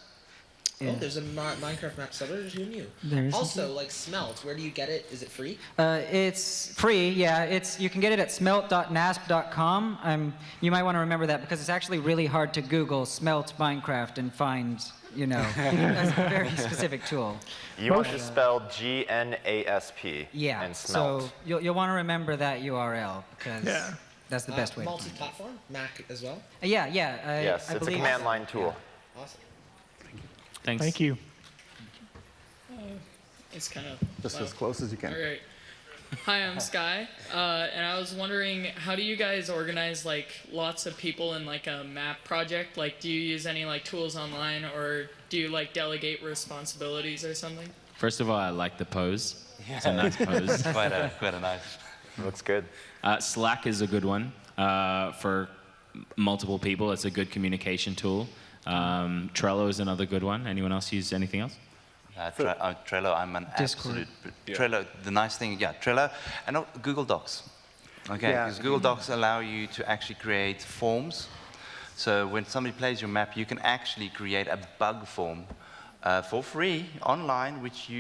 Yeah. Oh, there's a Minecraft map subreddit. Who knew? There is Also, like Smelt, where do you get it? Is it free? It's free, yeah. You can get it at smelt.nasp.com. You might want to remember that because it's actually really hard to Google Smelt Minecraft and find, that's a very specific tool. You want to spell GNASP Yeah. and smelt. So you'll want to remember that URL because that's the best way. Multi-platform, Mac as well. Yeah. Yes, I it's a believe command line tool. Awesome. Thanks. Thank you. It's kind of Just as close as you can. All right. Hi, I'm Sky, and I was wondering, how do you guys organize like lots of people in like a map project? Like, do you use any like tools online, or do you like delegate responsibilities or something? First of all, I like the pose. It's a nice pose. quite a nice. Looks good. Slack is a good one for multiple people. It's a good communication tool. Trello is another good one. Anyone else use anything else? Trello, I'm an Discord. absolute... Trello, the nice thing, Trello, and Google Docs. Okay, Yeah. because Google Docs allow you to actually create forms. So when somebody plays your map, you can actually create a bug form for free online, which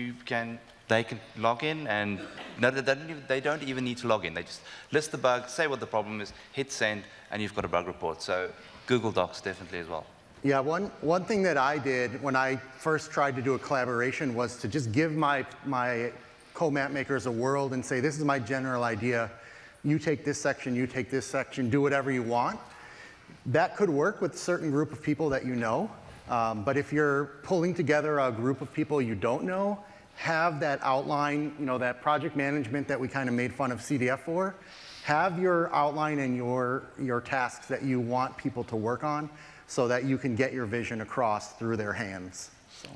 they can log in, and they don't even need to log in. They just list the bug, say what the problem is, hit send, and you've got a bug report. So Google Docs definitely as well. Yeah, one thing that I did when I first tried to do a collaboration was to just give my co-map makers a world and say, this is my general idea. You take this section, you take this section, do whatever you want. That could work with a certain group of people that you know. But if you're pulling together a group of people you don't know, have that outline, that project management that we kind of made fun of CDF for. Have your outline and your tasks that you want people to work on, so that you can get your vision across through their hands. So.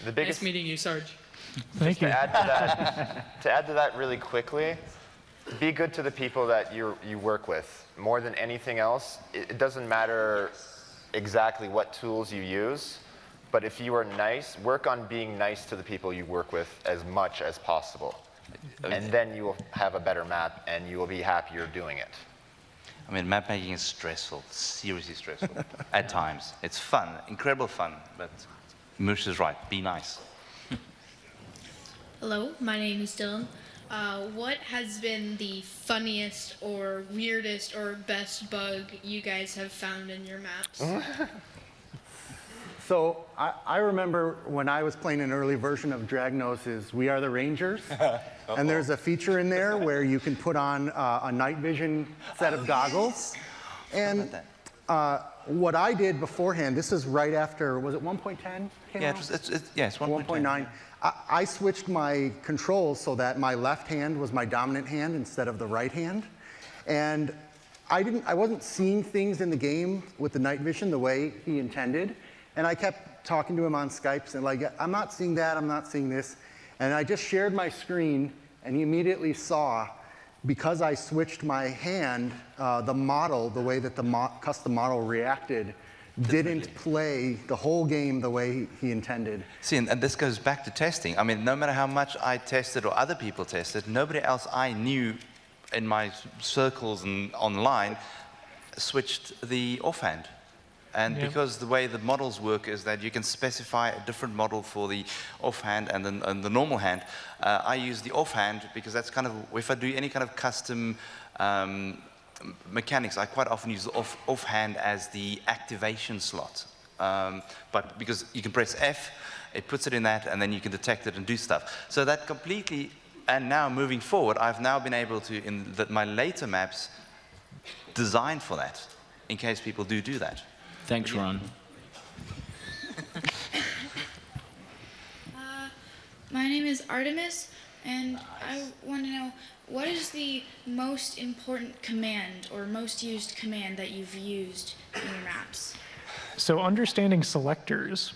The biggest Nice meeting you, Sarge. Thank you. to add to that really quickly, be good to the people that you work with. More than anything else, it doesn't matter exactly what tools you use, but if you are nice, work on being nice to the people you work with as much as possible. And then you will have a better map and you will be happier doing it. I mean, map making is stressful, seriously stressful, at times. It's fun, incredible fun, but Moosh is right, be nice. Hello, my name is Dylan. What has been the funniest or weirdest or best bug you guys have found in your maps? So I remember when I was playing an early version of Dragnose's We Are the Rangers, and there's a feature in there where you can put on a night vision set of goggles. And what I did beforehand, this is right after, was it 1.10? Yeah, it's 1.9. I switched my controls so that my left hand was my dominant hand instead of the right hand. And I wasn't seeing things in the game with the night vision the way he intended, and I kept talking to him on Skype and like, I'm not seeing that, I'm not seeing this, and I just shared my screen, and he immediately saw, because I switched my hand, the model, the way that the custom model reacted, didn't play the whole game the way he intended. See, and this goes back to testing. I mean, no matter how much I tested or other people tested, nobody else I knew in my circles and online switched the offhand. And because the way the models work is that you can specify a different model for the offhand and the normal hand. I use the offhand because that's kind of, if I do any kind of custom mechanics, I quite often use the offhand as the activation slot. But because you can press F, it puts it in that, and then you can detect it and do stuff. So that completely, and now moving forward, I've now been able to, in my later maps, design for that, in case people do that. Thanks, Ron. My name is Artemis, and I want to know, what is the most important command or most used command that you've used in your maps? So understanding selectors,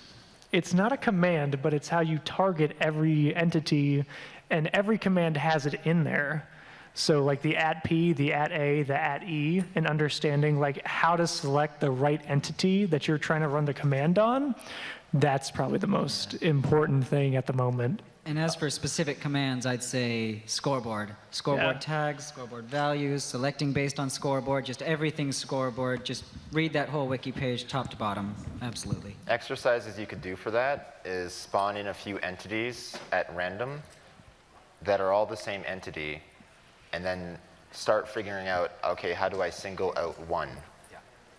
it's not a command, but it's how you target every entity, and every command has it in there. So like the @P, the @A, the @E, and understanding like how to select the right entity that you're trying to run the command on, that's probably the most important thing at the moment. And as for specific commands, I'd say scoreboard. Scoreboard Yeah. tags, scoreboard values, selecting based on scoreboard, just everything scoreboard. Just read that whole wiki page top to bottom. Absolutely. Exercises you could do for that is spawn in a few entities at random that are all the same entity, and then start figuring out, okay, how do I single out one?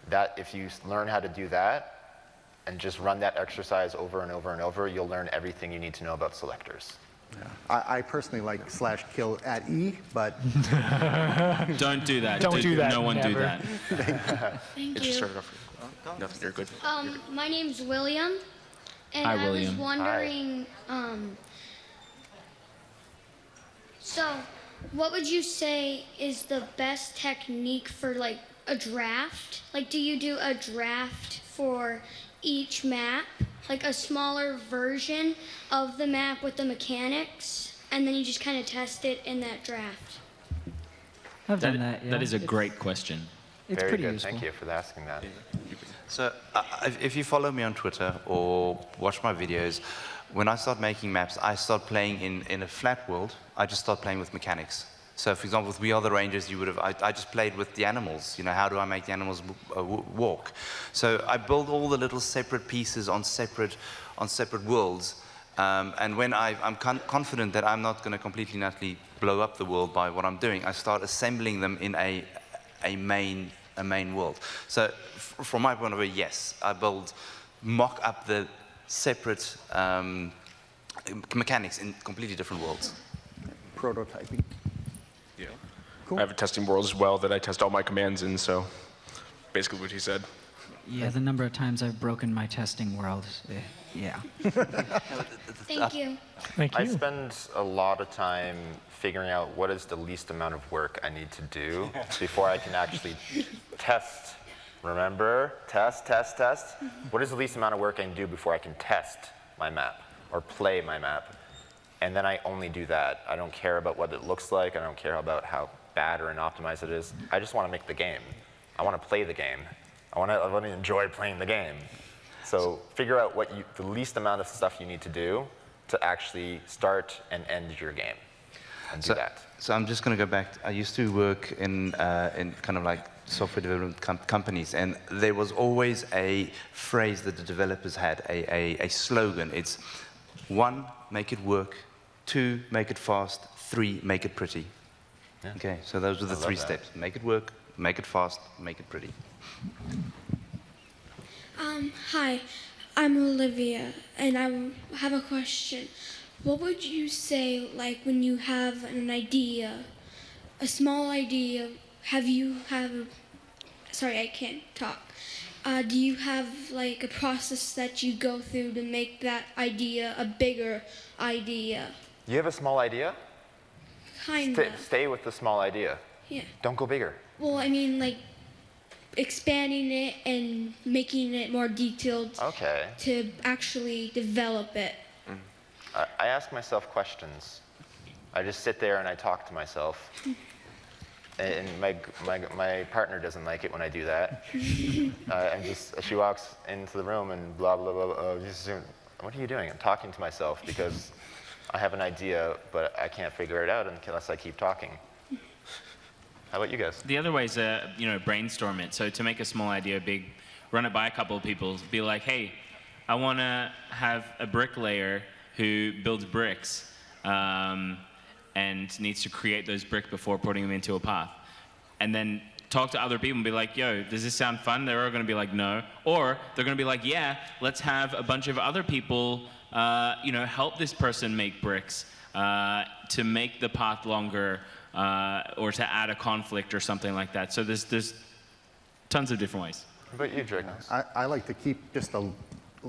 That, if you learn how to do that, and just run that exercise over and over and over, you'll learn everything you need to know about selectors. Yeah. I personally like /kill @E, but Don't do that. Don't do that, No one do never. that. Thank It just you. started off. No, you're good. My name's William, and Hi, I was William. wondering, so what would you say is the best technique for like a draft? Like, do you do a draft for each map, like a smaller version of the map with the mechanics, and then you just kind of test it in that draft? I've done that, yeah. That is a great question. It's Very pretty good, useful. thank you for asking that. So if you follow me on Twitter or watch my videos, when I start making maps, I start playing in a flat world. I just start playing with mechanics. So, for example, with We Are the Rangers, I just played with the animals. You know, how do I make the animals walk? So I build all the little separate pieces on separate worlds. And when I'm confident that I'm not going to completely and utterly blow up the world by what I'm doing, I start assembling them in a main world. So from my point of view, yes, I mock up the separate mechanics in completely different worlds. prototyping. Yeah. Cool. I have a testing world as well that I test all my commands in, so basically what he said. Yeah, the number of times I've broken my testing world. Yeah. Thank you. Thank I you. spend a lot of time figuring out what is the least amount of work I need to do before I can actually test. Remember? Test. What is the least amount of work I can do before I can test my map or play my map? And then I only do that. I don't care about what it looks like. I don't care about how bad or inoptimized it is. I just want to make the game. I want to play the game. I want to enjoy playing the game. So figure out what the least amount of stuff you need to do to actually start and end your game, and do that. So I'm just going to go back. I used to work in kind of like software development companies, and there was always a phrase that the developers had, a slogan. It's 1, make it work. 2, make it fast. 3, make it pretty. Yeah. Okay, so those are the 3 steps. Make it work, make it fast, make it pretty. Hi, I'm Olivia, and I have a question. What would you say, like, when you have an idea, a small idea, sorry, I can't talk. Do you have, like, a process that you go through to make that idea a bigger idea? You have a small idea? Kinda. Stay with the small idea. Yeah. Don't go bigger. Well, I mean, like, expanding it and making it more detailed Okay. to actually develop it. I ask myself questions. I just sit there and I talk to myself. And my partner doesn't like it when I do that. She walks into the room and blah, blah, blah, blah. What are you doing? I'm talking to myself because I have an idea, but I can't figure it out unless I keep talking. How about you guys? The other way is, brainstorm it. So to make a small idea big, run it by a couple of people. Be like, hey, I want to have a bricklayer who builds bricks and needs to create those bricks before putting them into a path. And then talk to other people and be like, yo, does this sound fun? They're all going to be like, no. Or they're going to be like, yeah, let's have a bunch of other people, help this person make bricks to make the path longer or to add a conflict or something like that. So there's tons of different ways. What about you, Drake? I like to keep just a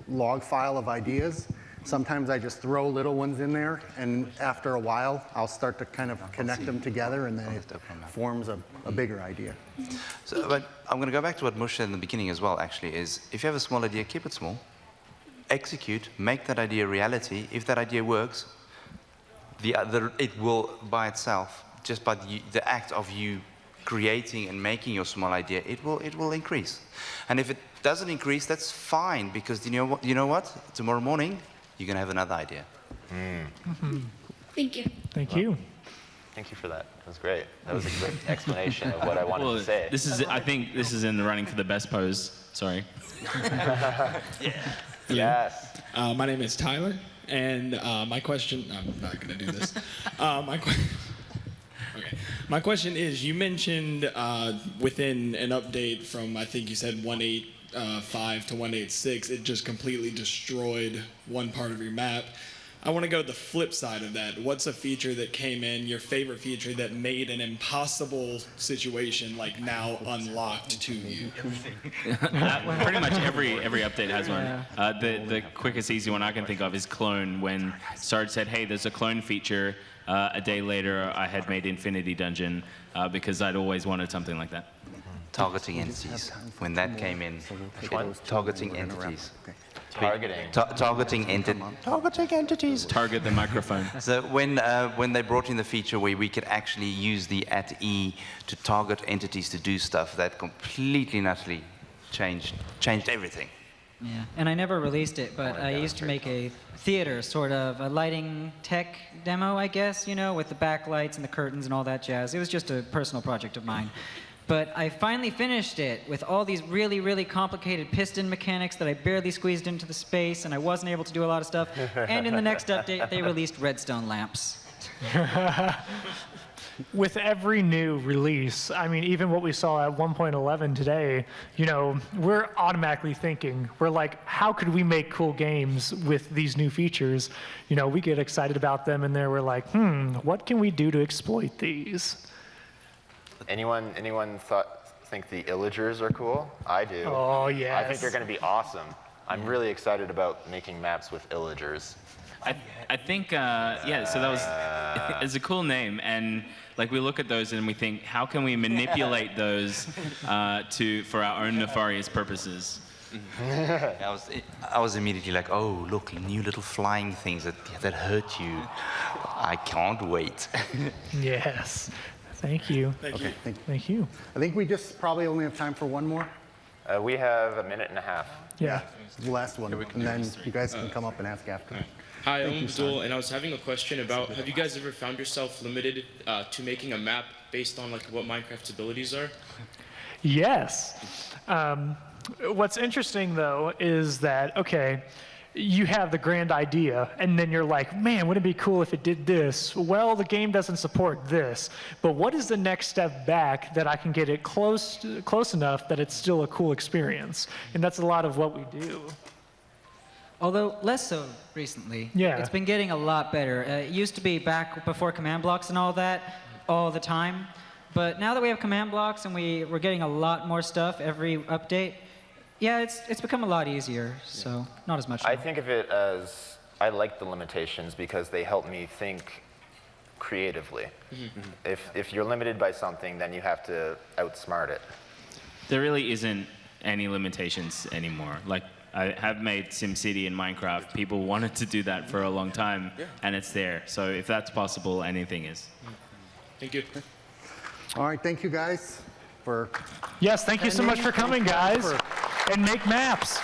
log file of ideas. Sometimes I just throw little ones in there, and after a while, I'll start to kind of connect them together, and then it forms a bigger idea. So, but I'm going to go back to what Mush said in the beginning as well, actually, is if you have a small idea, keep it small. Execute, make that idea a reality. If that idea works, it will by itself, just by the act of you creating and making your small idea, it will increase. And if it doesn't increase, that's fine, because you know what? Tomorrow morning, you're going to have another idea. Thank you. Thank you. Thank you for that. That was great. That was a great explanation of what I wanted to say. I think this is in the running for the best pose. Sorry. Yes. My name is Tyler, and my question, I'm not going to do this. My question is, you mentioned within an update from, I think you said 1.8.5 to 1.8.6, it just completely destroyed one part of your map. I want to go to the flip side of that. What's a feature that came in, your favorite feature that made an impossible situation like now unlocked to you? Pretty much every update has one. The quickest easy one I can think of is clone. When Sarge said, hey, there's a clone feature, a day later I had made Infinity Dungeon because I'd always wanted something like that. Targeting entities. When that came in, targeting entities. Targeting. Targeting entities. Target the microphone. So when they brought in the feature where we could actually use the @E to target entities to do stuff, that completely and utterly changed everything. Yeah, and I never released it, but I used to make a theater, sort of a lighting tech demo, I guess, with the backlights and the curtains and all that jazz. It was just a personal project of mine. But I finally finished it with all these really, really complicated piston mechanics that I barely squeezed into the space, and I wasn't able to do a lot of stuff. And in the next update, they released Redstone Lamps. With every new release, I mean, even what we saw at 1.11 today, we're automatically thinking, we're like, how could we make cool games with these new features? We get excited about them, and then we're like, what can we do to exploit these? Anyone think the illagers are cool? I do. Oh, yes. I think they're going to be awesome. I'm really excited about making maps with illagers. I think, so that was, it's a cool name. And we look at those and we think, how can we manipulate those for our own nefarious purposes? I was immediately like, oh, look, new little flying things that hurt you. I can't wait. Yes. Thank you. Thank you. I think we just probably only have time for one more. We have a minute and a half. Yeah, the last one, and then you guys can come up and ask after. Hi, I'm Abdul, and I was having a question about, have you guys ever found yourself limited to making a map based on what Minecraft's abilities are? Yes. What's interesting, though, is that, okay, you have the grand idea, and then you're like, man, wouldn't it be cool if it did this? Well, the game doesn't support this. But what is the next step back that I can get it close enough that it's still a cool experience? And that's a lot of what we do. Although less so recently. Yeah. It's been getting a lot better. It used to be back before command blocks and all that, all the time. But now that we have command blocks and we're getting a lot more stuff every update, yeah, it's become a lot easier, so not as much. I think of it as, I like the limitations because they help me think creatively. If you're limited by something, then you have to outsmart it. There really isn't any limitations anymore. Like, I have made SimCity and Minecraft. People wanted to do that for a long time, and it's there. So if that's possible, anything is. Thank you. All right, thank you guys for. Yes, thank you so much for coming, guys, and make maps.